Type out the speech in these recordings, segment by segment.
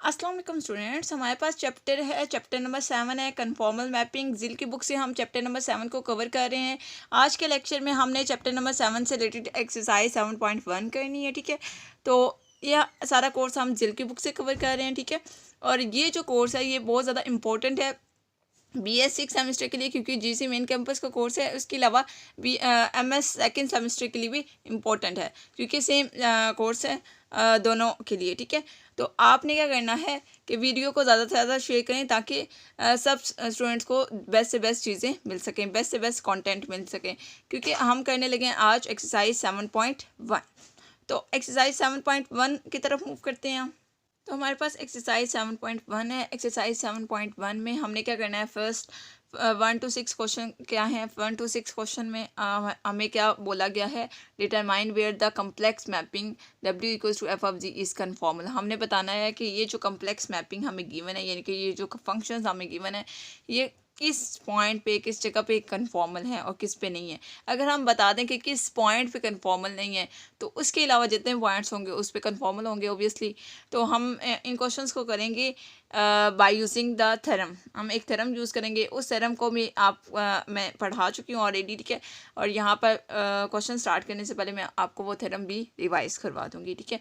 अस्सलाम वालेकुम स्टूडेंट्स, हमारे पास चैप्टर है, चैप्टर नंबर 7 है कन्फॉर्मल मैपिंग। जिल की बुक से हम चैप्टर नंबर 7 को कवर कर रहे हैं। आज के लेक्चर में हमने चैप्टर नंबर 7 से रिलेटेड एक्सरसाइज 7.1 करनी है, ठीक है। तो यह सारा कोर्स हम जिल की बुक से कवर कर रहे हैं, ठीक है। और ये जो कोर्स है ये बहुत ज़्यादा इंपॉर्टेंट है BS 6 सेमेस्टर के लिए, क्योंकि GC मेन कैंपस का कोर्स है। उसके अलावा MS सेकेंड सेमेस्टर के लिए भी इम्पोर्टेंट है, क्योंकि सेम कोर्स है दोनों के लिए, ठीक है। तो आपने क्या करना है कि वीडियो को ज़्यादा से ज़्यादा शेयर करें, ताकि सब स्टूडेंट्स को बेस्ट से बेस्ट चीज़ें मिल सकें, बेस्ट से बेस्ट कंटेंट मिल सकें। क्योंकि हम करने लगे हैं आज एक्सरसाइज 7.1। तो एक्सरसाइज 7.1 की तरफ मूव करते हैं हम। तो हमारे पास एक्सरसाइज 7.1 है। एक्सरसाइज 7.1 में हमने क्या करना है, फर्स्ट 1 to 6 क्वेश्चन क्या है। 1 to 6 क्वेश्चन में हमें क्या बोला गया है, determine where the complex mapping W equals to f of ji is conformal. हमने बताना है कि ये जो कम्प्लेक्स मैपिंग हमें गिवन है, यानी कि ये जो फंक्शंस हमें गिवन है, ये किस पॉइंट पे, किस जगह पे कन्फॉर्मल है और किस पे नहीं है। अगर हम बता दें कि किस पॉइंट पे कन्फॉर्मल नहीं है, तो उसके अलावा जितने पॉइंट्स होंगे उस पे कन्फॉर्मल होंगे ऑब्वियसली। तो हम इन क्वेश्चंस को करेंगे बाय यूजिंग द थ्योरम। हम एक थ्योरम यूज़ करेंगे। उस थ्योरम को मैं पढ़ा चुकी हूँ ऑलरेडी, ठीक है। और यहाँ पर क्वेश्चन स्टार्ट करने से पहले मैं आपको वो थ्योरम भी रिवाइज करवा दूँगी, ठीक है।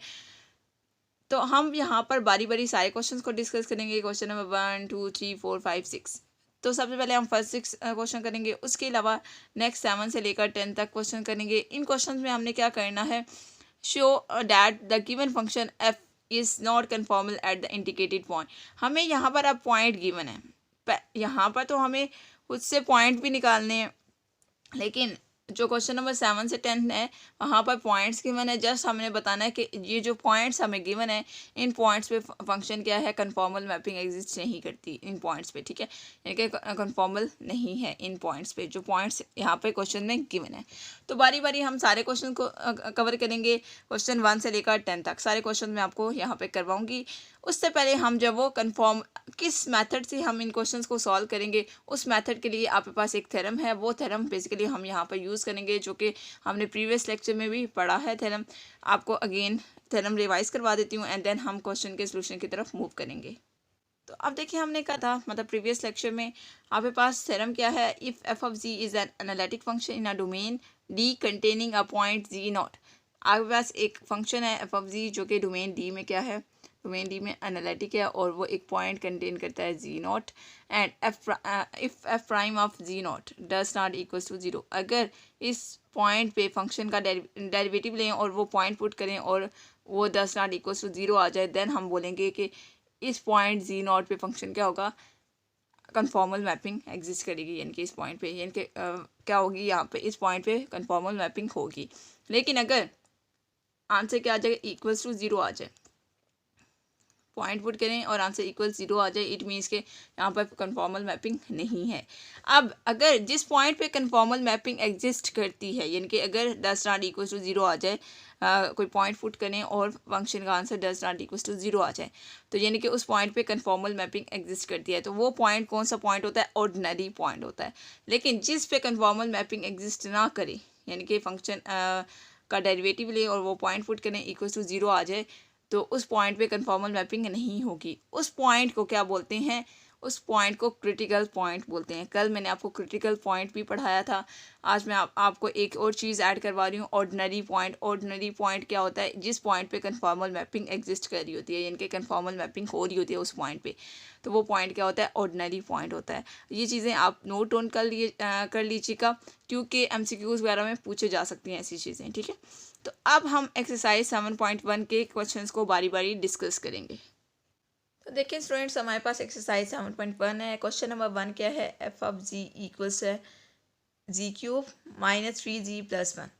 तो हम यहाँ पर बारी बारी सारे क्वेश्चंस को डिस्कस करेंगे। Question number 1 2 3 4 5 6। तो सबसे पहले हम फर्स्ट 6 क्वेश्चन करेंगे। उसके अलावा नेक्स्ट 7 से लेकर 10 तक क्वेश्चन करेंगे। इन क्वेश्चन में हमने क्या करना है, show that the given function F is not conformal at the indicated point. हमें यहाँ पर अब पॉइंट गिवन है, यहाँ पर तो हमें खुद से पॉइंट भी निकालने हैं, लेकिन जो क्वेश्चन नंबर 7 से 10 है वहाँ पर पॉइंट्स गिवन है। जस्ट हमने बताना है कि ये जो पॉइंट्स हमें गिवन है, इन पॉइंट्स पे फंक्शन क्या है, कन्फॉर्मल मैपिंग एग्जिस्ट नहीं करती इन पॉइंट्स पे, ठीक है। यानी कि कन्फॉर्मल नहीं है इन पॉइंट्स पे, जो पॉइंट्स यहाँ पे क्वेश्चन में गिवन है। तो बारी बारी हम सारे क्वेश्चन को कवर करेंगे। क्वेश्चन 1 से लेकर 10 तक सारे क्वेश्चन मैं आपको यहाँ पे करवाऊँगी। उससे पहले हम जब वो कन्फर्म किस मेथड से हम इन क्वेश्चंस को सॉल्व करेंगे, उस मेथड के लिए आपके पास एक थ्योरम है। वो थ्योरम बेसिकली हम यहाँ पर यूज़ करेंगे, जो कि हमने प्रीवियस लेक्चर में भी पढ़ा है थ्योरम। आपको अगेन थ्योरम रिवाइज करवा देती हूँ, एंड देन हम क्वेश्चन के सोल्यूशन की तरफ मूव करेंगे। तो अब देखिए, हमने कहा था, मतलब प्रीवियस लेक्चर में आपके पास थ्योरम क्या है, if f of ji is an analytic function in a domain D containing a point ji naught. आपके पास एक फंक्शन है एफ ऑफ जी, जो कि डोमेन डी में क्या है, डोमेन डी में एनालिटिक है, और वो एक पॉइंट कंटेन करता है G naught. And if F prime of G naught does not equals to zero. अगर इस पॉइंट पे फंक्शन का डेरिवेटिव लें और वो पॉइंट पुट करें और वो does not equals to zero आ जाए, देन हम बोलेंगे कि इस पॉइंट जी नॉट पे फंक्शन क्या होगा, कन्फॉर्मल मैपिंग एग्जिस्ट करेगी। यानी कि इस पॉइंट पे, यानी कि क्या होगी, यहाँ पे इस पॉइंट पे कन्फॉर्मल मैपिंग होगी। लेकिन अगर आंसर क्या आ जाएगा, इक्वल्स टू जीरो आ जाए, पॉइंट पुट करें और आंसर इक्वल जीरो आ जाए, इट मीन्स के यहाँ पर कन्फॉर्मल मैपिंग नहीं है। अब अगर जिस पॉइंट पे कन्फॉर्मल मैपिंग एग्जिस्ट करती है, यानी कि अगर does not equal to zero आ जाए, कोई पॉइंट पुट करें और फंक्शन का answer does not equal to zero आ जाए, तो यानी कि उस पॉइंट पे कन्फॉर्मल मैपिंग एग्जिस्ट करती है। तो वो पॉइंट कौन सा पॉइंट होता है, ऑर्डिनरी पॉइंट होता है। लेकिन जिस पे कन्फॉर्मल मैपिंग एग्जिस्ट ना करे, यानी कि फंक्शन का डेरिवेटिव ले और वो पॉइंट पुट करें, इक्वल टू जीरो आ जाए, तो उस पॉइंट पे कन्फॉर्मल मैपिंग नहीं होगी। उस पॉइंट को क्या बोलते हैं, उस पॉइंट को क्रिटिकल पॉइंट बोलते हैं। कल मैंने आपको क्रिटिकल पॉइंट भी पढ़ाया था। आज मैं आपको एक और चीज़ ऐड करवा रही हूँ, ऑर्डिनरी पॉइंट। ऑर्डिनरी पॉइंट क्या होता है, जिस पॉइंट पे कन्फॉर्मल मैपिंग एग्जिस्ट कर रही होती है, यानी कि कन्फॉर्मल मैपिंग हो रही होती है उस पॉइंट पे, तो वो पॉइंट क्या होता है, ऑर्डिनरी पॉइंट होता है। ये चीज़ें आप नोट डाउन कर लीजिएगा, क्योंकि MCQs वगैरह में पूछे जा सकती हैं ऐसी चीज़ें, ठीक है। तो अब हम एक्सरसाइज 7.1 के क्वेश्चंस को बारी बारी डिस्कस करेंगे। तो देखिए स्टूडेंट्स, हमारे पास एक्सरसाइज 7.1 है। क्वेश्चन नंबर 1 क्या है, एफ ऑफ जी इक्वल्स है जी क्यूब माइनस 3g प्लस 1।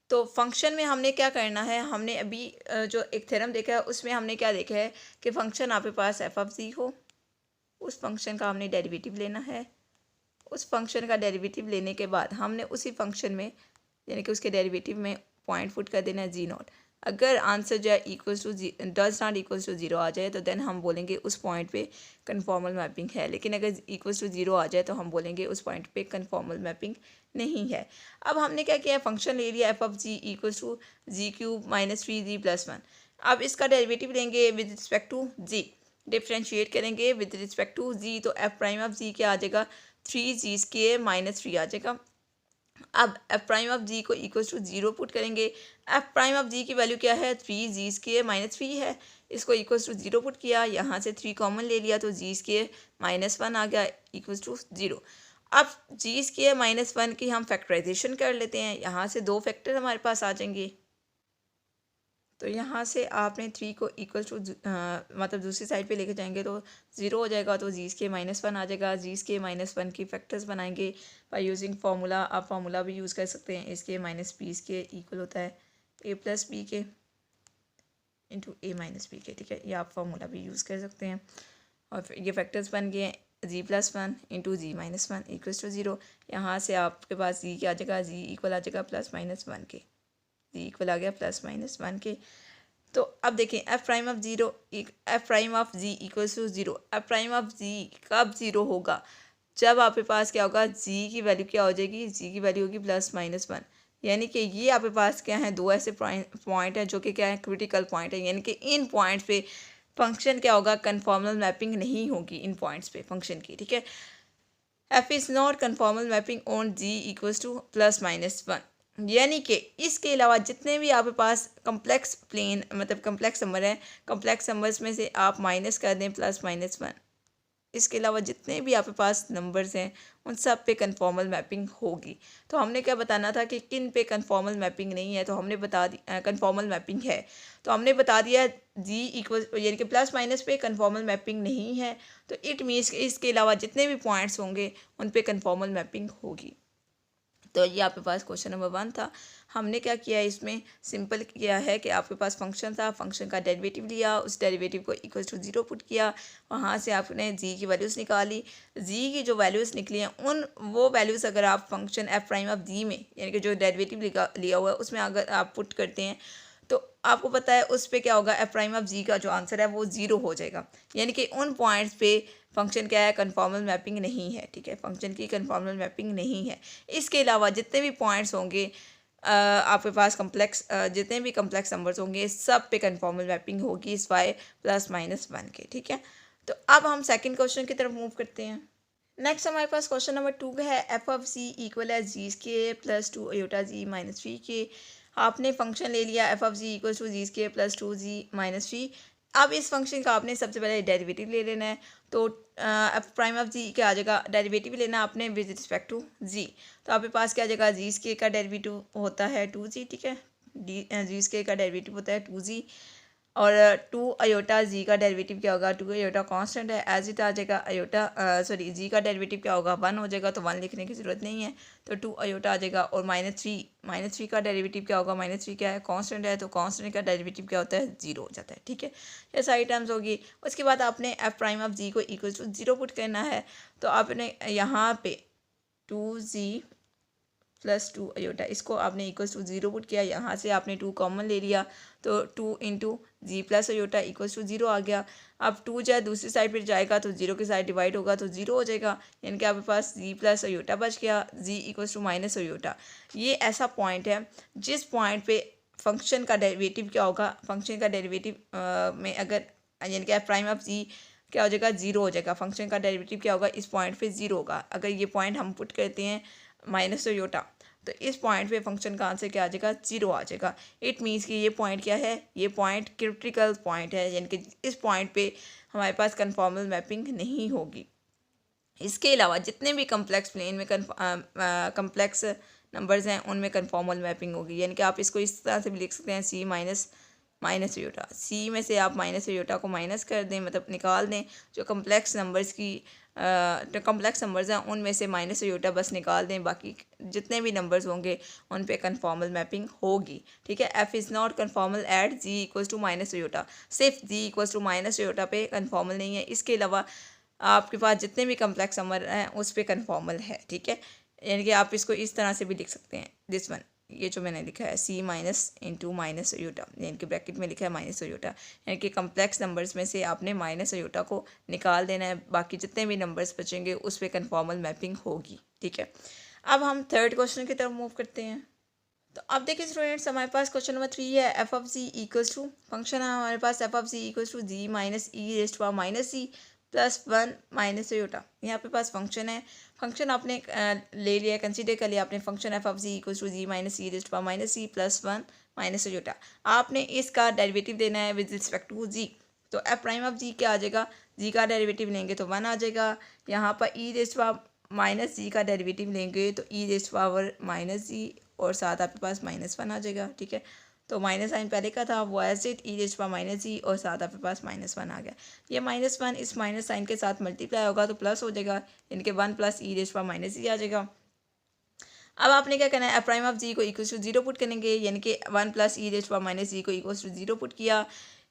तो फंक्शन में हमने क्या करना है, हमने अभी जो एक थ्योरम देखा है उसमें हमने क्या देखा है कि फंक्शन आपके पास एफ ऑफ जी हो, उस फंक्शन का हमने डेरिवेटिव लेना है। उस फंक्शन का डेरिवेटिव लेने के बाद हमने उसी फंक्शन में, यानी कि उसके डेरिवेटिव में पॉइंट पुट कर देना है जी नॉट। अगर आंसर जो है equals to G does not equals to zero आ जाए, तो देन हम बोलेंगे उस पॉइंट पे कन्फॉर्मल मैपिंग है। लेकिन अगर इक्वल्स टू जीरो आ जाए, तो हम बोलेंगे उस पॉइंट पे कन्फॉर्मल मैपिंग नहीं है। अब हमने क्या किया, फंक्शन ले लिया f of ji equals to z cube minus 3g plus 1। अब इसका डेरिवेटिव लेंगे with respect to z. Differentiate करेंगे विद रिस्पेक्ट टू जी, तो एफ प्राइम ऑफ जी क्या आ जाएगा, 3g स्क्वायर माइनस 3 आ जाएगा। अब एफ प्राइम ऑफ जी को इक्वल्स टू 0 पुट करेंगे। एफ प्राइम ऑफ जी की वैल्यू क्या है, 3g स्क्वायर माइनस 3 है। इसको इक्वल्स टू 0 पुट किया, यहाँ से 3 कॉमन ले लिया तो g स्क्वायर माइनस 1 आ गया इक्वल्स टू 0। अब g स्क्वायर माइनस 1 की हम फैक्टराइजेशन कर लेते हैं, यहाँ से 2 फैक्टर हमारे पास आ जाएंगे। तो यहाँ से आपने 3 को इक्वल टू मतलब दूसरी साइड पे लेके जाएंगे तो 0 हो जाएगा, तो जी के माइनस 1 आ जाएगा। जी के माइनस 1 की फैक्टर्स बनाएंगे बाय यूजिंग फार्मूला। आप फार्मूला भी यूज़ कर सकते हैं, इसके माइनस बी के इक्वल होता है ए प्लस बी के इंटू ए माइनस बी के, ठीक है। ये आप फार्मूला भी यूज़ कर सकते हैं। और फिर ये फैक्टर्स बन गए G plus 1 into G minus 1 equals to 0। यहाँ से आपके पास जी क्या आ जाएगा, जी इक्वल आ जाएगा प्लस माइनस 1 के, जी इक्वल आ गया प्लस माइनस 1 के। तो अब देखें f prime of zero, f prime of ji equals to 0। F prime of g कब 0 होगा, जब आपके पास क्या होगा, जी की वैल्यू क्या हो जाएगी, जी की वैल्यू होगी प्लस माइनस 1। यानी कि ये आपके पास क्या है, दो ऐसे पॉइंट है जो कि क्या है, क्रिटिकल पॉइंट है। यानी कि इन पॉइंट्स पे फंक्शन क्या होगा, कन्फॉर्मल मैपिंग नहीं होगी इन पॉइंट्स पे फंक्शन की, ठीक है। F is not conformal mapping on z equals to plus minus 1। यानी कि इसके अलावा जितने भी आपके पास कम्प्लेक्स प्लेन मतलब कम्प्लेक्स नंबर है, कम्प्लेक्स नंबर्स में से आप माइनस कर दें प्लस माइनस 1, इसके अलावा जितने भी आपके पास नंबर्स हैं उन सब पे कन्फॉर्मल मैपिंग होगी। तो हमने क्या बताना था कि किन पे कन्फॉर्मल मैपिंग नहीं है, तो हमने बता दी कन्फॉर्मल मैपिंग है, तो हमने बता दिया जी इक्वल यानी कि प्लस माइनस पे कन्फॉर्मल मैपिंग नहीं है। तो इट मीन्स इसके अलावा जितने भी पॉइंट्स होंगे उन पे कन्फॉर्मल मैपिंग होगी। तो ये आपके पास क्वेश्चन नंबर 1 था। हमने क्या किया है, इसमें सिंपल किया है कि आपके पास फंक्शन था, फंक्शन का डेरिवेटिव लिया, उस डेरिवेटिव को इक्वल टू 0 पुट किया, वहाँ से आपने जी की वैल्यूज़ निकाली। जी की जो वैल्यूज़ निकली हैं उन वो वैल्यूज़ अगर आप फंक्शन एफ प्राइम ऑफ जी में यानी कि जो डेरिवेटिव लिया हुआ है उसमें अगर आप पुट करते हैं तो आपको पता है उस पर क्या होगा, एफ प्राइम ऑफ जी का जो आंसर है वो 0 हो जाएगा। यानी कि उन पॉइंट्स पे फंक्शन क्या है, कन्फॉर्मल मैपिंग नहीं है, ठीक है। फंक्शन की कन्फॉर्मल मैपिंग नहीं है। इसके अलावा जितने भी पॉइंट्स होंगे आपके पास कम्प्लेक्स जितने भी कम्प्लेक्स नंबर्स होंगे सब पे कन्फॉर्मल मैपिंग होगी इस वाई प्लस माइनस 1 के, ठीक है। तो अब हम सेकंड क्वेश्चन की तरफ मूव करते हैं। नेक्स्ट हमारे पास क्वेश्चन नंबर 2 है, एफ ऑफ जी इक्वल है जी के प्लस 2 अयोटा जी माइनस 3 के। आपने फंक्शन ले लिया f of ji equal to g के प्लस 2g माइनस 3। अब इस फंक्शन का आपने सबसे पहले डेरिवेटिव ले लेना है। तो एफ प्राइम ऑफ जी क्या आ जाएगा, डेरिवेटिव लेना आपने विद रिस्पेक्ट टू जी। तो आपके पास क्या आ जाएगा, जी स्के का डेरिवेटिव होता है 2g, ठीक है। जी स्के का डेरिवेटिव होता है 2g और 2 अयोटा जी का डेरिवेटिव क्या होगा, 2 अयोटा कांस्टेंट है एज इट आ जाएगा। अयोटा सॉरी जी का डेरिवेटिव क्या होगा, 1 हो जाएगा, तो 1 लिखने की ज़रूरत नहीं है, तो 2 अयोटा आ जाएगा। और माइनस थ्री का डेरिवेटिव क्या होगा, माइनस 3 क्या है, कांस्टेंट है, तो कांस्टेंट का डेरिवेटिव क्या होता है, 0 हो जाता है, ठीक है। ये सारी टर्म्स होगी। उसके बाद आपने एफ प्राइम ऑफ जी को इक्वल टू 0 पुट करना है। तो आपने यहाँ पे 2g प्लस 2 अयोटा इसको आपने इक्वल्स टू 0 पुट किया, यहाँ से आपने 2 कॉमन ले लिया, तो 2 into z plus iota equals to 0 आ गया। अब 2 जाए दूसरी साइड पर जाएगा तो 0 के साइड डिवाइड होगा तो 0 हो जाएगा, यानी कि आपके पास जी प्लस अयोटा बच गया, जी इक्वल्स टू माइनस अयोटा। ये ऐसा पॉइंट है जिस पॉइंट पे फंक्शन का डेरिवेटिव क्या होगा, फंक्शन का डेरिवेटिव में अगर यानी कि एफ प्राइम ऑफ जी क्या हो जाएगा, 0 हो जाएगा। फंक्शन का डेरिवेटिव क्या होगा, इस पॉइंट पे 0 होगा। अगर ये पॉइंट हम पुट करते हैं माइनस अयोटा तो इस पॉइंट पे फंक्शन का आंसर क्या आ जाएगा, 0 आ जाएगा। इट मीन्स कि ये पॉइंट क्या है, ये पॉइंट क्रिटिकल पॉइंट है, यानी कि इस पॉइंट पे हमारे पास कन्फॉर्मल मैपिंग नहीं होगी। इसके अलावा जितने भी कम्प्लेक्स प्लेन में कम्प्लेक्स नंबर्स हैं उनमें कन्फॉर्मल मैपिंग होगी। यानी कि आप इसको इस तरह से भी लिख सकते हैं, सी माइनस अयोटा। सी में से आप माइनस अयोटा को माइनस कर दें, मतलब निकाल दें। जो कम्प्लेक्स नंबर्स की जो कम्प्लेक्स नंबर्स हैं उनमें से माइनस अयोटा बस निकाल दें, बाकी जितने भी नंबर्स होंगे उन पे कन्फॉर्मल मैपिंग होगी, ठीक है। F is not conformal at ji equals to minus iota. सिर्फ z equals to minus iota पे कन्फॉर्मल नहीं है, इसके अलावा आपके पास जितने भी कम्प्लेक्स नंबर हैं उस पर कन्फॉर्मल है, ठीक है। यानी कि आप इसको इस तरह से भी लिख सकते हैं, दिस वन ये जो मैंने लिखा है सी माइनस इंटू माइनस अयोटा, यानी कि ब्रैकेट में लिखा है माइनस अयोटा, यानी कि कम्प्लेक्स नंबर्स में से आपने माइनस अयोटा को निकाल देना है, बाकी जितने भी नंबर्स बचेंगे उस पर कन्फॉर्मल मैपिंग होगी, ठीक है। अब हम थर्ड क्वेश्चन की तरफ मूव करते हैं। तो अब देखिए स्टूडेंट्स, हमारे पास क्वेश्चन नंबर 3 है। F of ji equals to, function है हमारे पास f of ji equals to ji minus E raised power minus C plus 1 minus iota. यहाँ पे पास फंक्शन है, फंक्शन आपने ले लिया, कंसीडर कर लिया आपने function F of ji equals to ji minus E raised power minus C plus 1 minus iota. आपने इसका डेरिवेटिव देना है विद रिस्पेक्ट टू जी। तो एफ प्राइम ऑफ जी क्या आ जाएगा, जी का डेरिवेटिव लेंगे तो 1 आ जाएगा। यहाँ पर ई रेस्ट पावर माइनस जी का डेरिवेटिव लेंगे तो ई रेस्ट पावर माइनस जी और साथ आपके पास -1 आ जाएगा। ठीक है, तो माइनस साइन पहले का था वो as it e raised power minus g और साथ आपके पास -1 आ गया। ये -1 इस माइनस साइन के साथ मल्टीप्लाई होगा तो प्लस हो जाएगा, इनके 1 प्लस ई रेस्ट पावर माइनस जी आ जाएगा। अब आपने क्या करना है, एफ प्राइम ऑफ जी को इक्वल टू 0 पुट करेंगे, यानी कि 1 प्लस ई रेस्ट पावर माइनस जी को इक्वल टू 0 पुट किया।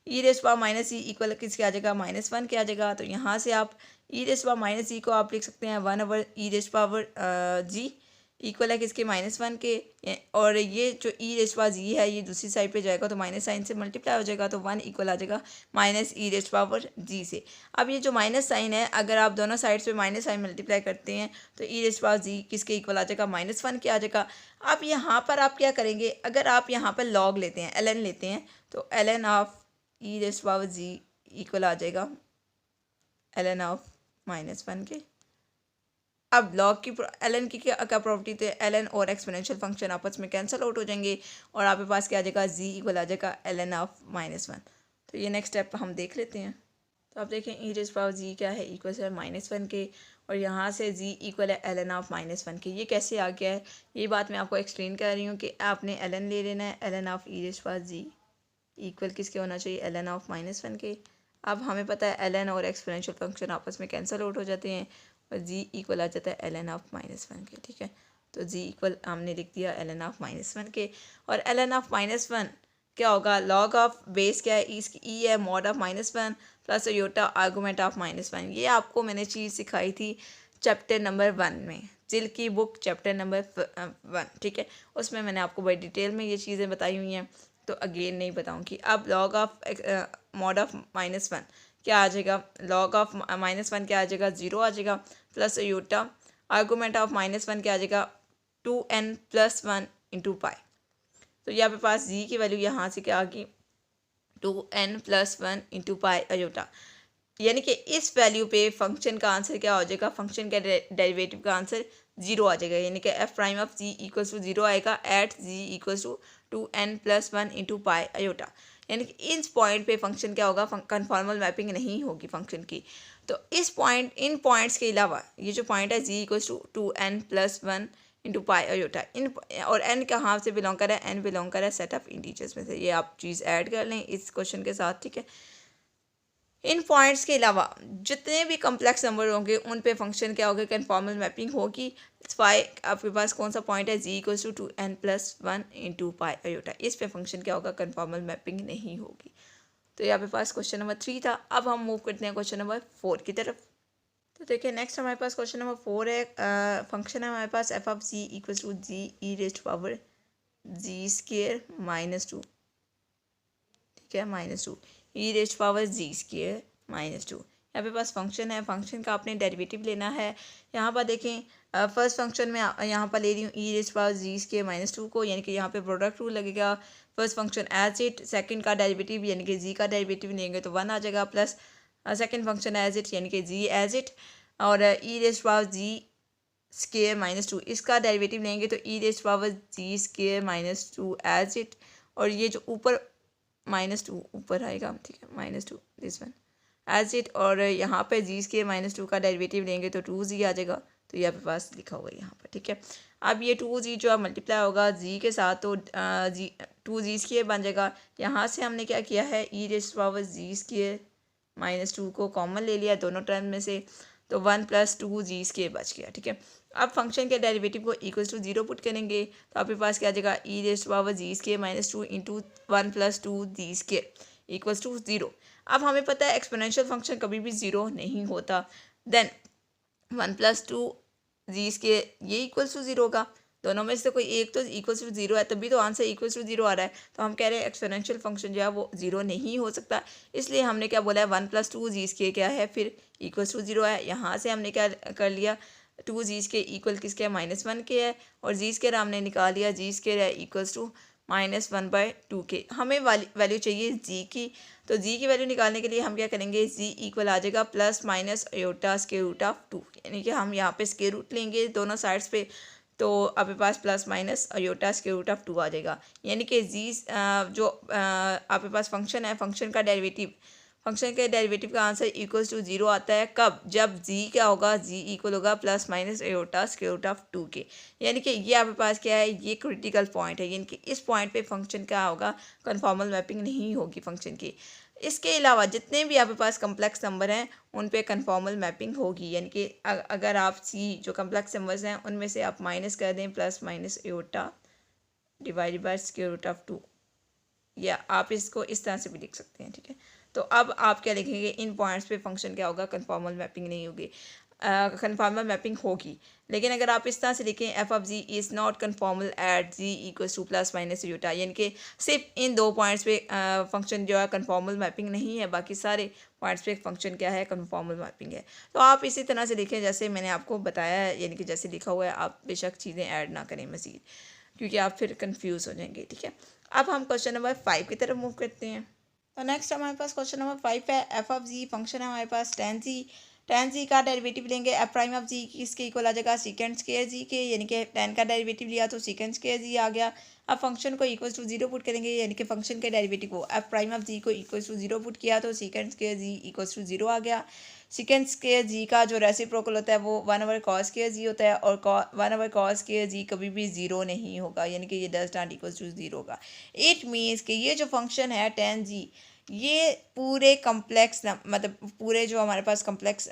ई रेस्ट पावर माइनस जी इक्वल किसके आ जाएगा, -1 के आ जाएगा। तो यहाँ से आप ई रेस्ट पावर माइनस जी को आप लिख सकते हैं 1 ओवर ई रेस्ट पावर जी इक्वल है किसके, -1 के। और ये जो ई रेस्ट पावर जी है ये दूसरी साइड पे जाएगा तो माइनस साइन से मल्टीप्लाई हो जाएगा, तो 1 इक्वल आ जाएगा माइनस ई रेस्ट पावर जी से। अब ये जो माइनस साइन है, अगर आप दोनों साइड्स पे माइनस साइन मल्टीप्लाई करते हैं तो ई रेस्ट पावर जी किसके इक्वल आ जाएगा, -1 के आ जाएगा। अब यहाँ पर आप क्या करेंगे, अगर आप यहाँ पर लॉग लेते हैं, ln लेते हैं, तो ln of e raised power ji equal आ जाएगा ln ऑफ -1 के। अब लॉग की ln की क्या प्रॉपर्टी थे, ln और एक्सपोनेंशियल फंक्शन आपस में कैंसिल आउट हो जाएंगे और आपके पास क्या आ जाएगा, जी इक्वल आ जाएगा ln ऑफ -1। तो ये नेक्स्ट स्टेप हम देख लेते हैं। तो आप देखें ई रेज़ पावर जी क्या है, इक्वल है -1 के, और यहाँ से जी इक्वल है ln ऑफ -1 के। ये कैसे आ गया है, ये बात मैं आपको एक्सप्लेन कर रही हूँ कि आपने ln ले लेना है, ln of E raise power ji equal किसके होना चाहिए, ln ऑफ -1 के। अब हमें पता है ln और एक्सपोनेंशियल फंक्शन आपस में कैंसिल आउट हो जाते हैं और जी इक्वल आ जाता है ln ऑफ -1 के। ठीक है, तो जी इक्वल हमने लिख दिया ln ऑफ -1 के। और ln ऑफ -1 क्या होगा, लॉग ऑफ बेस क्या है, इसकी ई है mod of -1 plus Yotta argument of -1। ये आपको मैंने चीज़ सिखाई थी चैप्टर नंबर 1 में, जिल की बुक चैप्टर नंबर 1। ठीक है, उसमें मैंने आपको बड़ी डिटेल में ये चीज़ें बताई हुई हैं, तो अगेन नहीं बताऊँगी। अब लॉग ऑफ मॉड ऑफ -1 क्या आ जाएगा, लॉग ऑफ -1 क्या आ जाएगा, 0 आ जाएगा, प्लस योटा आर्गूमेंट ऑफ -1 क्या आ जाएगा, 2n + 1 × पाई। तो यहाँ पे पास जी की वैल्यू यहाँ से क्या आ गई, 2n + 1 × पाई अयोटा। यानी कि इस वैल्यू पे फंक्शन का आंसर क्या हो जाएगा, फंक्शन के डेरिवेटिव का आंसर 0 आ जाएगा, यानी कि F prime of ji equals to 0 आएगा at ji equals to 2n + 1 × pi iota. यानी कि इस पॉइंट पे फंक्शन क्या होगा, कन्फॉर्मल मैपिंग नहीं होगी फंक्शन की। तो इस पॉइंट, इन पॉइंट्स के अलावा ये जो पॉइंट है g equals to 2n + 1 × pi iota, इन और n कहाँ से बिलोंग कर रहा है, n बिलोंग कर रहा है सेट ऑफ इंटीजर्स में से। ये आप चीज़ ऐड कर लें इस क्वेश्चन के साथ। ठीक है, इन पॉइंट्स के अलावा जितने भी कम्प्लेक्स नंबर होंगे उन पे फंक्शन क्या होगा, कन्फॉर्मल मैपिंग होगी। फाई आपके पास कौन सा पॉइंट है, g equals to 2n + 1 × pi iota, इस पे फंक्शन क्या होगा, कन्फॉर्मल मैपिंग नहीं होगी। तो यहाँ पे पास क्वेश्चन नंबर 3 था। अब हम मूव करते हैं क्वेश्चन नंबर 4 की तरफ। तो देखिए नेक्स्ट हमारे पास क्वेश्चन नंबर 4 है। फंक्शन है हमारे पास f of ji equals to g e raised power जी² -2। ठीक है, -2 ई रेज़्ड पावर जी² -2। यहाँ पे पास फंक्शन है, फंक्शन का आपने डेरिवेटिव लेना है। यहाँ पर देखें फर्स्ट फंक्शन में यहाँ पर ले रही हूँ ई रेज़्ड पावर जी² -2 को, यानी कि यहाँ पे प्रोडक्ट रूल लगेगा। First function as it, second का डेरिवेटिव यानी कि जी का डेरिवेटिव लेंगे तो 1 आ जाएगा, plus second function as it यानी कि जी एज इट, और ई रेज़्ड पावर जी² -2 इसका डेरिवेटिव लेंगे तो ई रेज़्ड पावर जी² -2 एज इट, और ये जो ऊपर -2 ऊपर आएगा। ठीक है, -2 दिस वन एज इट, और यहाँ पे जी² -2 का डेरिवेटिव लेंगे तो 2g आ जाएगा। तो यहाँ पे पास लिखा हुआ है यहाँ पर। ठीक है, अब ये 2g जो है मल्टीप्लाई होगा जी के साथ तो जी 2g² बन जाएगा। यहाँ से हमने क्या किया है, ई रेज़्ड पावर जी² -2 को कॉमन ले लिया दोनों टर्म में से, तो 1 + 2g² बच गया। ठीक है, अब फंक्शन के डेरिवेटिव को इक्वल्स टू 0 पुट करेंगे तो आपके पास क्या आ जाएगा, ई रेज़्ड पावर जी² -2 × 1 + 2g² इक्वल्स टू 0। अब हमें पता है एक्सपोनेंशियल फंक्शन कभी भी 0 नहीं होता, देन 1 + 2g² ये इक्वल्स टू 0 होगा। दोनों में से कोई एक तो इक्वल्स टू 0 है, तभी तो आंसर इक्वल्स टू 0 आ रहा है। तो हम कह रहे हैं एक्सपोनेंशियल फंक्शन जो है वो 0 नहीं हो सकता, इसलिए हमने क्या बोला है, 1 + 2g² क्या है फिर इक्वल्स टू 0 है। यहाँ से हमने क्या कर लिया, टू जी के इक्वल किसके है -1 के है, और जी स्केयर हमने निकाल लिया, जी स्केयर है इक्वल्स टू -1/2 के। हमें वैल्यू चाहिए जी की, तो जी की वैल्यू निकालने के लिए हम क्या करेंगे, जी इक्वल आ जाएगा plus minus iota square root of 2, यानी कि हम यहाँ पे स्क्वायर रूट लेंगे दोनों साइड्स पे, तो आपके पास plus minus iota square root of 2 आ जाएगा। यानी कि जी जो आपके पास फंक्शन है, फंक्शन के डेरिवेटिव का आंसर इक्वल्स टू 0 आता है। कब? जब जी क्या होगा, जी इक्वल होगा plus minus iota square root of 2 के। यानी कि ये आपके पास क्या है, ये क्रिटिकल पॉइंट है, यानी कि इस पॉइंट पे फंक्शन क्या होगा, कन्फॉर्मल मैपिंग नहीं होगी फंक्शन की। इसके अलावा जितने भी आपके पास कम्प्लेक्स नंबर हैं उन पे कन्फॉर्मल मैपिंग होगी, यानी कि अगर आप सी जो कम्प्लेक्स नंबर्स हैं उनमें से आप माइनस कर दें plus minus iota divided by square root of 2, या आप इसको इस तरह से भी लिख सकते हैं, ठीक है। तो अब आप क्या लिखेंगे, इन पॉइंट्स पे फंक्शन क्या होगा, कन्फॉर्मल मैपिंग नहीं होगी, कन्फॉर्मल मैपिंग होगी। लेकिन अगर आप इस तरह से लिखें F of ji is not conformal at ji equals to plus minus iota, यानी कि सिर्फ इन दो पॉइंट्स पे फंक्शन जो है कन्फॉर्मल मैपिंग नहीं है, बाकी सारे पॉइंट्स पे फंक्शन क्या है, कन्फॉर्मल मैपिंग है। तो आप इसी तरह से लिखें जैसे मैंने आपको बताया है, यानी कि जैसे लिखा हुआ है, आप बेशक चीज़ें ऐड ना करें मज़ीद, क्योंकि आप फिर कन्फ्यूज़ हो जाएंगे, ठीक है। अब हम क्वेश्चन नंबर 5 की तरफ मूव करते हैं। तो नेक्स्ट हमारे पास क्वेश्चन नंबर 5 है, एफ ऑफ जी फंक्शन है हमारे पास टेन जी का डेरिवेटिव लेंगे, एफ प्राइम ऑफ जी इसके इक्वल आ जाएगा सीकेंड स्क्वायर जी के, यानी कि 10 का डेरिवेटिव लिया तो सीकेंड स्क्वायर जी आ गया। अब फंक्शन को इक्वल टू 0 पुट करेंगे, यानी कि फंक्शन के डेरिवेटिव को एफ प्राइम ऑफ जी को इक्वल टू 0 पुट किया तो second square G equal to 0 आ गया। सीकेंड स्क्वायर जी का जो रेसिप्रोकल होता है वो 1/cos स्क्वायर जी होता है, और 1/cos स्क्वायर जी कभी भी 0 नहीं होगा, यानी कि ये डज नॉट इक्वल टू 0 होगा। इट मीन्स कि ये जो फंक्शन है टेन जी, ये पूरे कम्प्लेक्स मतलब पूरे जो हमारे पास कम्प्लेक्स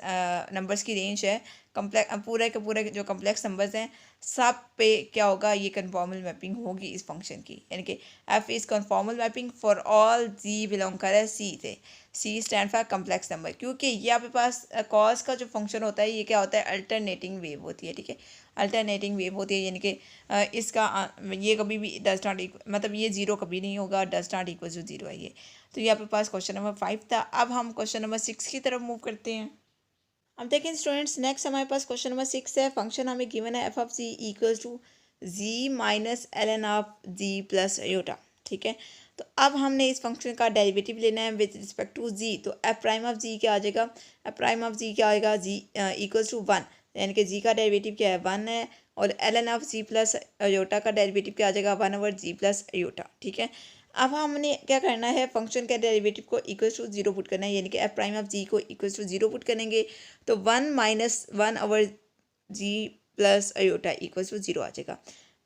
नंबर्स की रेंज है, पूरे के पूरे जो कम्प्लेक्स नंबर्स हैं सब पे क्या होगा, ये कन्फॉर्मल मैपिंग होगी इस फंक्शन की, यानी कि F is conformal mapping for all G belong कर है सी से। C stand for complex number, क्योंकि ये आपके पास कॉस का जो फंक्शन होता है ये क्या होता है, अल्टरनेटिंग वेव होती है, ठीक है। अल्टरनेटिंग वेव होती है, यानी कि इसका ये कभी भी डज नॉट मतलब ये 0 कभी नहीं होगा, डज नॉट इक्वल टू 0 है ये। तो ये आपके पास क्वेश्चन नंबर 5 था। अब हम क्वेश्चन नंबर 6 की तरफ मूव करते हैं। अब देखें स्टूडेंट्स, नेक्स्ट हमारे पास क्वेश्चन नंबर 6 है, फंक्शन हमें गिवन है F of ji equals to ji minus L N of G plus iota, ठीक है। तो अब हमने इस फंक्शन का डेरिवेटिव लेना है विद रिस्पेक्ट टू जी, तो एफ प्राइम ऑफ जी क्या आ जाएगा, एफ प्राइम ऑफ जी क्या आएगा, जी इक्वल्स टू 1, यानी कि जी का डेरिवेटिव क्या है 1 है, और L N of G plus iota का डेरिवेटिव क्या आ जाएगा 1/जी प्लस योटा, ठीक है। अब हमने क्या करना है, फंक्शन के डेरिवेटिव को इक्वल टू 0 पुट करना है, यानी कि एफ प्राइम ऑफ जी को इक्वल टू 0 पुट करेंगे तो 1 माइनस 1/जी प्लस अयोटा इक्वल टू 0 आ जाएगा।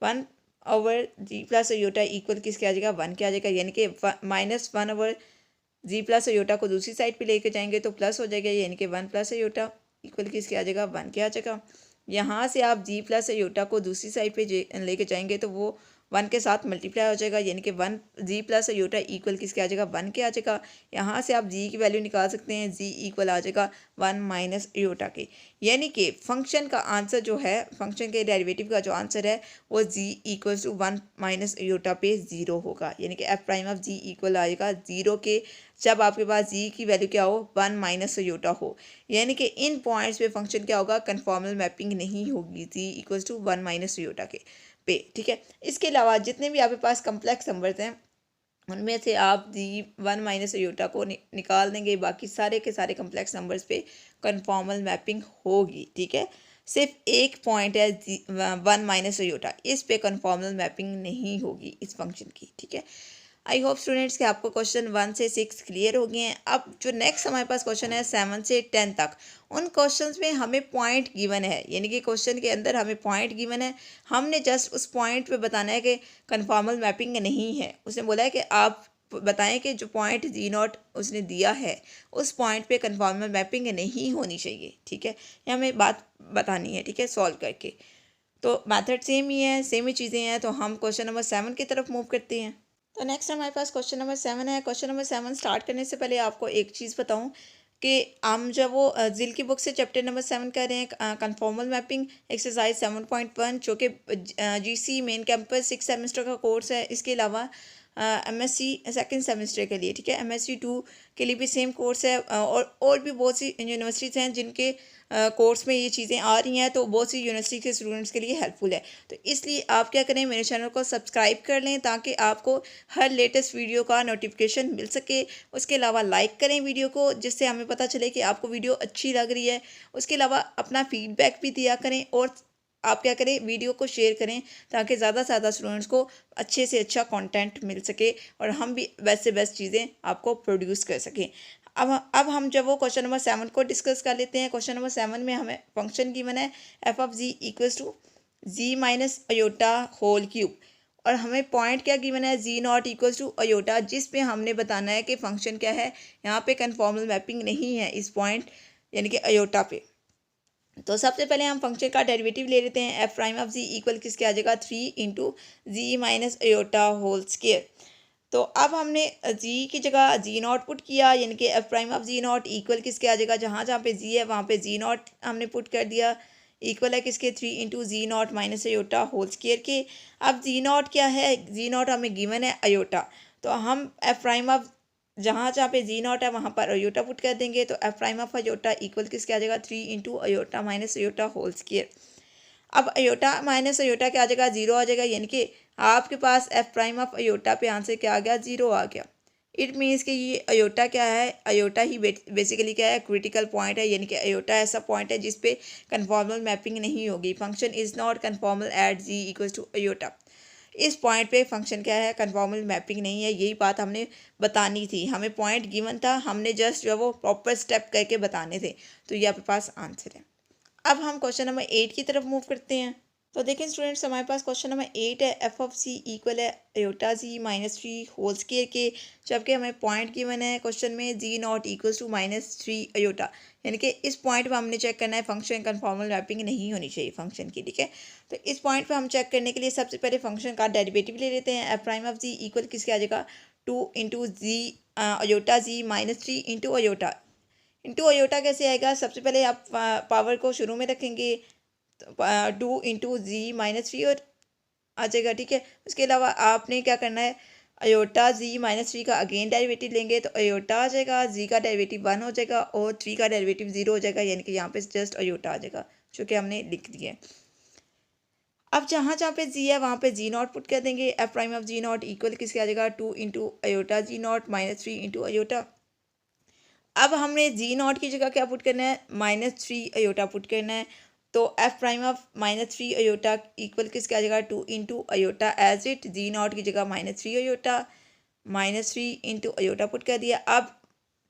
1/जी प्लस अयोटा इक्वल किसके आ जाएगा, 1 के आ जाएगा, यानी कि माइनस 1/जी प्लस अयोटा को दूसरी साइड पे लेके जाएंगे तो प्लस हो जाएगा, यानी कि 1 प्लस अयोटा इक्वल किसके आ जाएगा, 1 के आ जाएगा। यहाँ से आप जी प्लस अयोटा को दूसरी साइड पे लेके जाएंगे तो वो 1 के साथ मल्टीप्लाई हो जाएगा, यानी कि 1 जी प्लस योटा इक्वल किसके आ जाएगा, 1 के आ जाएगा। यहाँ से आप जी की वैल्यू निकाल सकते हैं, जी इक्वल आ जाएगा 1 माइनस योटा के, यानी कि फंक्शन का आंसर जो है, फंक्शन के डेरिवेटिव का जो आंसर है वो G equal to 1 minus iota पे 0 होगा, यानी कि F prime of ji equal आएगा 0 के, जब आपके पास जी की वैल्यू क्या हो, 1 माइनस योटा हो, यानी कि इन पॉइंट्स पे फंक्शन क्या होगा, कन्फॉर्मल मैपिंग नहीं होगी जी इक्वल टू 1 माइनस योटा के पे, ठीक है। इसके अलावा जितने भी आपके पास कम्प्लेक्स नंबर्स हैं उनमें से आप जी 1 माइनस योटा को निकाल देंगे, बाकी सारे के सारे कम्प्लेक्स नंबर्स पे कन्फॉर्मल मैपिंग होगी, ठीक है। सिर्फ एक पॉइंट है 1 माइनस योटा, इस पे कन्फॉर्मल मैपिंग नहीं होगी इस फंक्शन की, ठीक है। आई होप स्टूडेंट्स कि आपको क्वेश्चन 1 से 6 क्लियर हो गए हैं। अब जो नेक्स्ट हमारे पास क्वेश्चन है 7 से 10 तक, उन क्वेश्चंस में हमें पॉइंट गिवन है, यानी कि क्वेश्चन के अंदर हमें पॉइंट गिवन है, हमने जस्ट उस पॉइंट पे बताना है कि कन्फॉर्मल मैपिंग नहीं है। उसने बोला है कि आप बताएं कि जो पॉइंट जी नॉट उसने दिया है उस पॉइंट पे कन्फॉर्मल मैपिंग नहीं होनी चाहिए, ठीक है। ये हमें बात बतानी है, ठीक है, सॉल्व करके। तो मेथड सेम ही है, सेम ही चीज़ें हैं, तो हम क्वेश्चन नंबर 7 की तरफ मूव करते हैं। तो नेक्स्ट हमारे पास क्वेश्चन नंबर 7 है। क्वेश्चन नंबर 7 स्टार्ट करने से पहले आपको एक चीज़ बताऊं कि हम जब वो जिल की बुक से चैप्टर नंबर 7 कर रहे हैं, कन्फॉर्मल मैपिंग एक्सरसाइज 7.1, जो कि जीसी मेन कैंपस 6 सेमेस्टर का कोर्स है। इसके अलावा MSc सेकेंड सेमेस्टर के लिए, ठीक है। MSc 2 के लिए भी सेम कोर्स है, और भी बहुत सी यूनिवर्सिटीज़ हैं जिनके कोर्स में ये चीज़ें आ रही हैं, तो बहुत सी यूनिवर्सिटी के स्टूडेंट्स के लिए हेल्पफुल है। तो इसलिए आप क्या करें, मेरे चैनल को सब्सक्राइब कर लें ताकि आपको हर लेटेस्ट वीडियो का नोटिफिकेशन मिल सके। उसके अलावा लाइक करें वीडियो को, जिससे हमें पता चले कि आपको वीडियो अच्छी लग रही है। उसके अलावा अपना फीडबैक भी दिया करें, और आप क्या करें, वीडियो को शेयर करें ताकि ज़्यादा से ज़्यादा स्टूडेंट्स को अच्छे से अच्छा कंटेंट मिल सके और हम भी बेस्ट से बेस्ट चीज़ें आपको प्रोड्यूस कर सकें। अब हम जब वो क्वेश्चन नंबर 7 को डिस्कस कर लेते हैं। क्वेश्चन नंबर 7 में हमें फंक्शन गिवन है F of ji equals to ji minus iota whole cube, और हमें पॉइंट क्या गिवन है, G naught equals to iota, जिस पे हमने बताना है कि फंक्शन क्या है। यहाँ पे कन्फॉर्मल मैपिंग नहीं है इस पॉइंट यानी कि अयोटा पे। तो सबसे पहले हम फंक्शन का डेरिवेटिव ले लेते हैं। F prime of ji equal किसके आ जाएगा, 3 into G minus iota whole square. तो अब हमने जी की जगह जी नॉट पुट किया, यानी कि F prime of G naught equal किसके आ जाएगा, जहाँ जहाँ पे जी है वहाँ पे जी नॉट हमने पुट कर दिया। इक्वल है किसके, 3 into G naught minus iota whole square के। अब जी नॉट क्या है, जी नॉट हमें गिवन है अयोटा, तो हम एफ प्राइम ऑफ जहाँ जहाँ पे जी नॉट है वहाँ पर अयोटा पुट कर देंगे। तो F prime of iota equal किसके आ जाएगा, 3 into iota minus iota whole square. अब अयोटा माइनस अयोटा क्या आ जाएगा, जीरो आ जाएगा, यानी कि आपके पास एफ प्राइम ऑफ अयोटा पे आंसर क्या आ गया, जीरो आ गया। इट मीन्स कि ये अयोटा क्या है, अयोटा ही बेसिकली क्या है, क्रिटिकल पॉइंट है, यानी कि अयोटा ऐसा पॉइंट है जिस पे कन्फॉर्मल मैपिंग नहीं होगी। Function is not conformal at ji equals to iota. इस पॉइंट पे फंक्शन क्या है, कन्फॉर्मल मैपिंग नहीं है। यही बात हमने बतानी थी, हमें पॉइंट गिवन था, हमने जस्ट जो है वो प्रॉपर स्टेप करके बताने थे। तो ये आपके पास आंसर है। अब हम क्वेश्चन नंबर 8 की तरफ मूव करते हैं। तो देखें स्टूडेंट्स, हमारे पास क्वेश्चन नंबर 8 है, एफ ऑफ सी इक्वल है अयोटा जी माइनस 3 होल स्केयर के, जबकि हमें पॉइंट गिवन है क्वेश्चन में जी नॉट इक्वल्स टू -3 अयोटा, यानी कि इस पॉइंट पर हमने चेक करना है फंक्शन कन्फॉर्मल मैपिंग नहीं होनी चाहिए फंक्शन की, ठीक है। तो इस पॉइंट पर हम चेक करने के लिए सबसे पहले फंक्शन का डेरिवेटिव ले लेते हैं। F prime of ji equal किसके आ जाएगा, 2 into G iota G -3 into iota. Into iota कैसे आएगा, सबसे पहले आप पावर को शुरू में रखेंगे, 2 इंटू जी -3 और आ जाएगा, ठीक है। उसके अलावा आपने क्या करना है, अयोटा जी -3 का अगेन डेरिवेटिव लेंगे तो अयोटा आ जाएगा, जी का डेरिवेटिव 1 हो जाएगा और 3 का डेरिवेटिव 0 हो जाएगा, यानी कि यहाँ पे जस्ट अयोटा आ जाएगा, जो कि हमने लिख दिया है। अब जहाँ जहाँ पे जी है वहाँ पे जी नॉट पुट कर देंगे। F prime of G naught equal किसके आ जाएगा, 2 into iota G naught -3 into iota. अब हमने जी नॉट की जगह क्या पुट करना है, -3 अयोटा पुट करना है। तो F prime of -3 iota equal किसके आ जाएगा, 2 into iota as it, G naught की जगह -3 अयोटा, -3 इंटू अयोटा पुट कर दिया। अब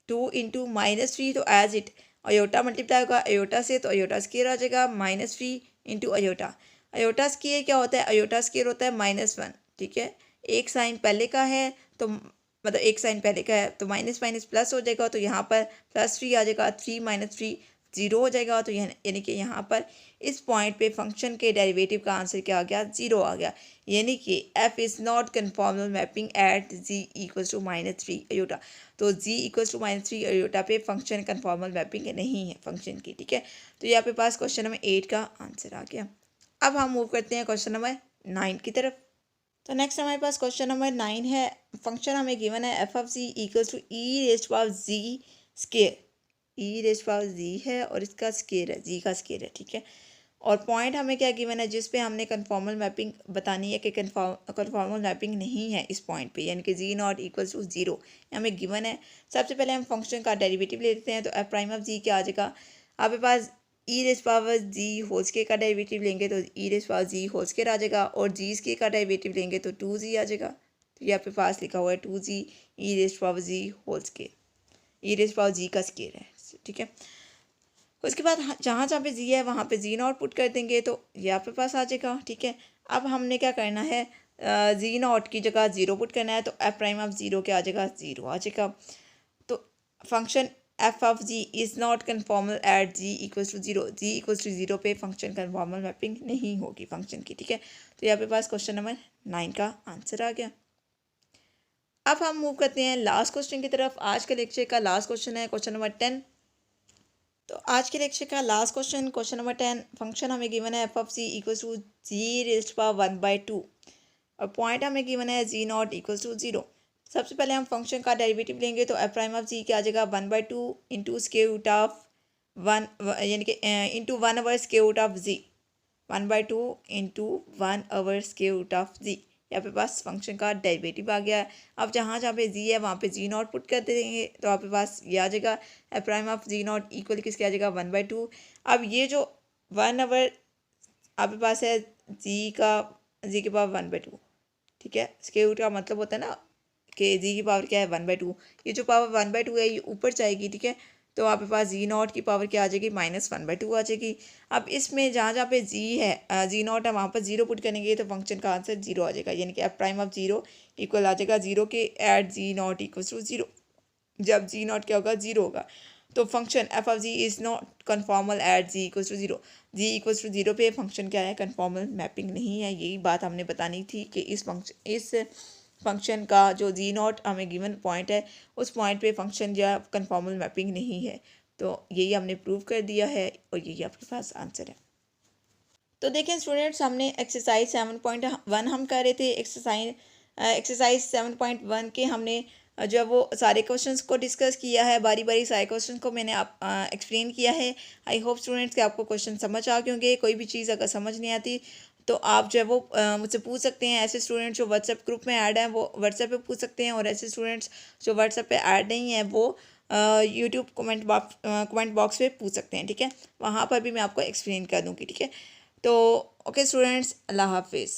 2 इंटू -3 तो एज इट अयोटा मल्टीप्लाई होगा अयोटा से, तो अयोटा स्केयर आ जाएगा, -3 इंटू अयोटा। अयोटा स्केयर क्या होता है, अयोटा स्केयर होता है -1, ठीक है। एक साइन पहले का है तो मतलब एक साइन पहले का है तो माइनस माइनस प्लस हो जाएगा, तो यहाँ पर +3 आ जाएगा, 3 - 3 0 हो जाएगा। तो यानी कि यहाँ पर इस पॉइंट पे फंक्शन के डेरिवेटिव का आंसर क्या आ गया, 0 आ गया, यानी कि f is not conformal mapping at g equals to -3 iota. तो g इक्वल्स टू -3 अयोटा पे फंक्शन कन्फॉर्मल मैपिंग नहीं है फंक्शन की, ठीक है। तो यहाँ पे पास क्वेश्चन नंबर 8 का आंसर आ गया। अब हम मूव करते हैं क्वेश्चन नंबर 9 की तरफ। तो नेक्स्ट हमारे पास क्वेश्चन नंबर 9 है। फंक्शन हमें गिवन है F of ji equals to e raised power g square. E raised power g है और इसका स्केयर है, जी का स्केयर है, ठीक है। और पॉइंट हमें क्या गिवन है, जिस पे हमने कन्फॉर्मल मैपिंग बतानी है कि कन्फॉर्मल मैपिंग नहीं है इस पॉइंट पे, यानी कि जी नॉट इक्वल्स टू 0 हमें गिवन है। सबसे पहले हम फंक्शन का डेरिवेटिव ले लेते हैं। तो एफ प्राइम ऑफ जी क्या आ जाएगा, आपके पास ई रेस पावर जी होल स्केयर का डेरिवेटिव लेंगे तो ई रेस पावर जी होल स्केयर आ जाएगा, और जी स्केयर का डेरिवेटिव लेंगे तो 2g आ जाएगा। तो ये आपके पास लिखा हुआ है 2g ई रेस पावर जी होल स्केयर, ई रेस पावर जी का स्केयर है, ठीक है। उसके बाद जहाँ जहाँ पे जी है वहाँ पे जी नॉट पुट कर देंगे तो ये आपके पास आ जाएगा, ठीक है। अब हमने क्या करना है, जी नॉट की जगह 0 पुट करना है, तो एफ प्राइम ऑफ 0 क्या आ जाएगा, 0 आ जाएगा। तो function F of ji is not conformal at ji equals to 0, G equals to 0 पे फंक्शन कन्फॉर्मल मैपिंग नहीं होगी फंक्शन की, ठीक है। तो यहाँ पे पास क्वेश्चन नंबर 9 का आंसर आ गया। अब हम मूव करते हैं लास्ट क्वेश्चन की तरफ। आज के लेक्चर का लास्ट क्वेश्चन है क्वेश्चन नंबर 10। तो आज के लेक्चर का last question, question number 10, function हमें गिवन है F of C equals to G raised power 1/2। और पॉइंट हमें गिवन है जी नॉट इक्वल्स टू 0। सबसे पहले हम फंक्शन का डेरिवेटिव लेंगे तो एफ प्राइम ऑफ जी क्या आ जाएगा 1/2 इंटू स्क्वायर रूट ऑफ 1 यानी कि into 1/, square root of g 1/2 into 1/, square root of g. यहाँ पे पास फंक्शन का डेरिवेटिव आ गया है। अब जहाँ जहाँ पे जी है वहाँ पे जी नॉट पुट कर देंगे तो आपके पास ये आ जाएगा F prime of G naught equal किसके आ जाएगा 1/2। अब ये जो 1/, आपके पास है जी के पावर 1/2, ठीक है। स्क्वायर रूट का मतलब होता है ना कि जी की पावर क्या है 1/2। ये जो पावर 1/2 है ये ऊपर जाएगी, ठीक है। तो आपके पास जी नॉट की पावर क्या आ जाएगी -1/2 आ जाएगी। अब इसमें जहाँ जहाँ पे जी है जी नॉट है वहाँ पर 0 पुट करेंगे तो फंक्शन का आंसर 0 आ जाएगा, यानी कि एफ प्राइम ऑफ 0 इक्वल आ जाएगा 0 के at G naught equal to 0। जब जी नॉट क्या होगा 0 होगा तो function F of ji is not conformal at ji equals to 0। G equals to 0 पे फंक्शन क्या है कन्फॉर्मल मैपिंग नहीं है। यही बात हमने बतानी थी कि इस फंक्शन का जो जी नॉट हमें गिवन पॉइंट है उस पॉइंट पे फंक्शन या कन्फॉर्मल मैपिंग नहीं है। तो यही हमने प्रूव कर दिया है और यही आपके पास आंसर है। तो देखें स्टूडेंट्स, हमने एक्सरसाइज 7.1 हम कर रहे थे। एक्सरसाइज 7.1 के हमने जो है वो सारे क्वेश्चंस को डिस्कस किया है, बारी बारी सारे क्वेश्चंस को मैंने आप एक्सप्लेन किया है। आई होप स्टूडेंट्स कि आपको क्वेश्चन समझ आ गए होंगे। कोई भी चीज़ अगर समझ नहीं आती तो आप जो है वो मुझसे पूछ सकते हैं। ऐसे स्टूडेंट्स जो व्हाट्सएप ग्रुप में ऐड हैं वो व्हाट्सएप पे पूछ सकते हैं, और ऐसे स्टूडेंट्स जो व्हाट्सएप पे ऐड नहीं हैं वो यूट्यूब कमेंट बॉक्स पे पूछ सकते हैं, ठीक है। वहाँ पर भी मैं आपको एक्सप्लेन कर दूँगी, ठीक है। तो ओके स्टूडेंट्स, अल्लाह हाफिज़।